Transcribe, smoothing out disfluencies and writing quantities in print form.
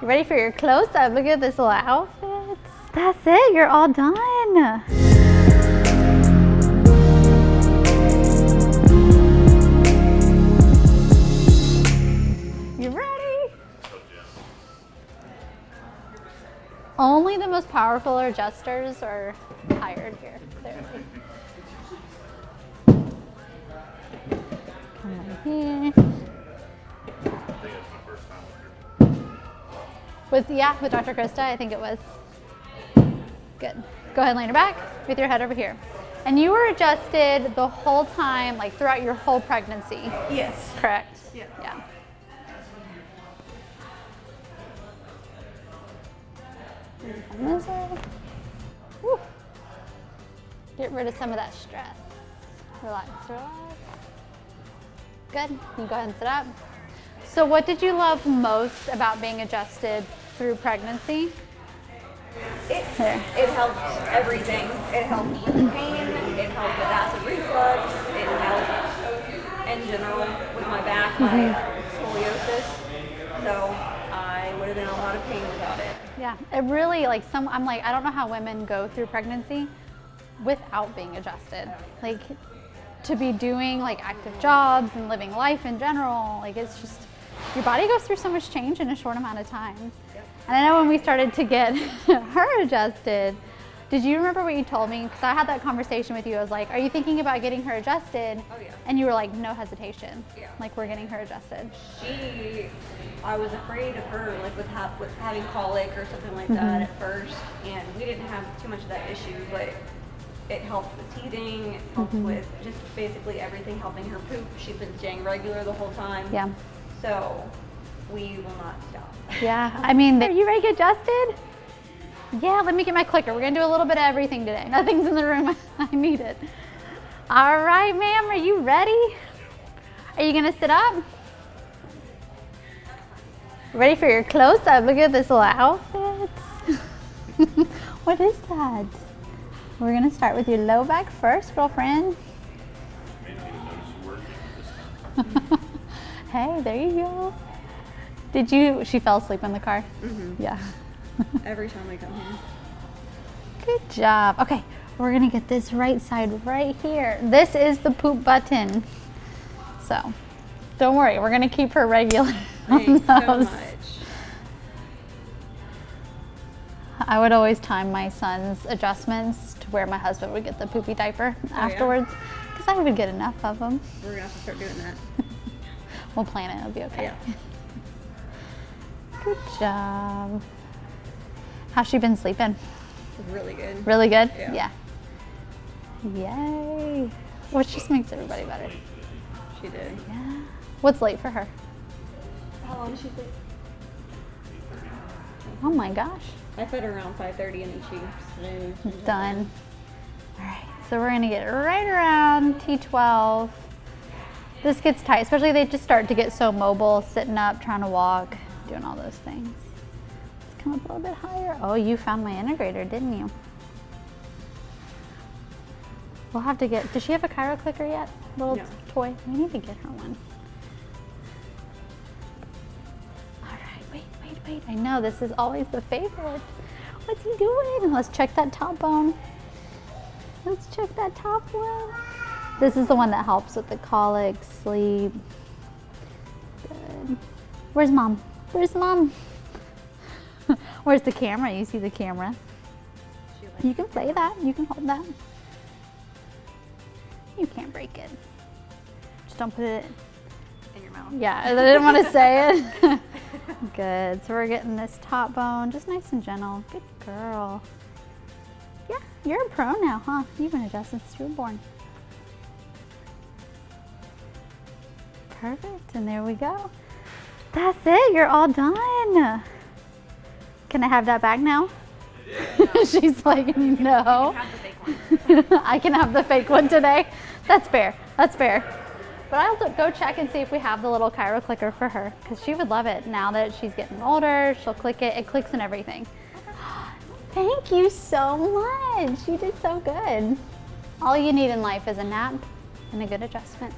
You ready for your close-up? Look at this little outfit. That's it, you're all done. You ready? Only the most powerful adjusters are hired here. Come on here. With Dr. Krista, I think it was. Good. Go ahead and lay your back with your head over here. And you were adjusted the whole time, like throughout your whole pregnancy. Yes. Correct? Yeah. Yeah. Woo. Get rid of some of that stress. Relax, relax. Good. You can go ahead and sit up. So what did you love most about being adjusted through pregnancy? It helped everything. It helped with pain, it helped with acid reflux, it helped in general with my back, my scoliosis. So I would have been in a lot of pain without it. Yeah, it really, I'm like, I don't know how women go through pregnancy without being adjusted. Like, to be doing like active jobs and living life in general, like it's just, your body goes through so much change in a short amount of time. Yep. And I know when we started to get her adjusted, did you remember what you told me? Because I had that conversation with you. I was like, are you thinking about getting her adjusted? Oh yeah. And you were like, no hesitation. Yeah. Like, we're getting her adjusted. I was afraid of her, like with having colic or something like that at first, and we didn't have too much of that issue, but it helped with teething, it helped with just basically everything, helping her poop. She's been staying regular the whole time. Yeah. So we will not stop. Yeah, I mean, are you ready to get adjusted? Yeah, let me get my clicker. We're gonna do a little bit of everything today. Nothing's in the room, I need it. All right, ma'am, are you ready? Are you gonna sit up? Ready for your close-up? Look at this little outfit. What is that? We're gonna start with your low back first, girlfriend. Hey, there you go. She fell asleep in the car? Yeah. Every time I come here. Good job. Okay, we're gonna get this right side right here. This is the poop button. So, don't worry, we're gonna keep her regular. Thanks so much. I would always time my son's adjustments to where my husband would get the poopy diaper afterwards, because I would get enough of them. We're gonna have to start doing that. We'll plan it, it'll be okay. Yeah. Good job. How's she been sleeping? Really good. Really good? Yeah. Yay. Which just makes everybody better. She did. Yeah. What's late for her? How long did she sleep? Oh my gosh. I fed her around 5:30 and then she snoozed. Done. All right, so we're gonna get right around T12. This gets tight, especially they just start to get so mobile, sitting up, trying to walk, doing all those things. Let's come up a little bit higher. Oh, you found my integrator, didn't you? We'll have to get, does she have a chiro clicker yet? Little toy? We need to get her one. Wait, I know this is always the favorite. What's he doing? Let's check that top bone. Let's check that top one. This is the one that helps with the colic, sleep. Good. Where's mom? Where's mom? Where's the camera? You see the camera? You can play that. You can hold that. You can't break it. Just don't put it in your mouth. Yeah, I didn't want to say it. Good. So we're getting this top bone just nice and gentle. Good girl. Yeah, you're a pro now, huh? You've been adjusted since you were born. Perfect. And there we go. That's it. You're all done. Can I have that back now? Yeah. She's like, no. I can have the fake one today. That's fair. That's fair. But I'll go check and see if we have the little chiro clicker for her, because she would love it. Now that she's getting older, she'll click it. It clicks and everything. Thank you so much. You did so good. All you need in life is a nap and a good adjustment.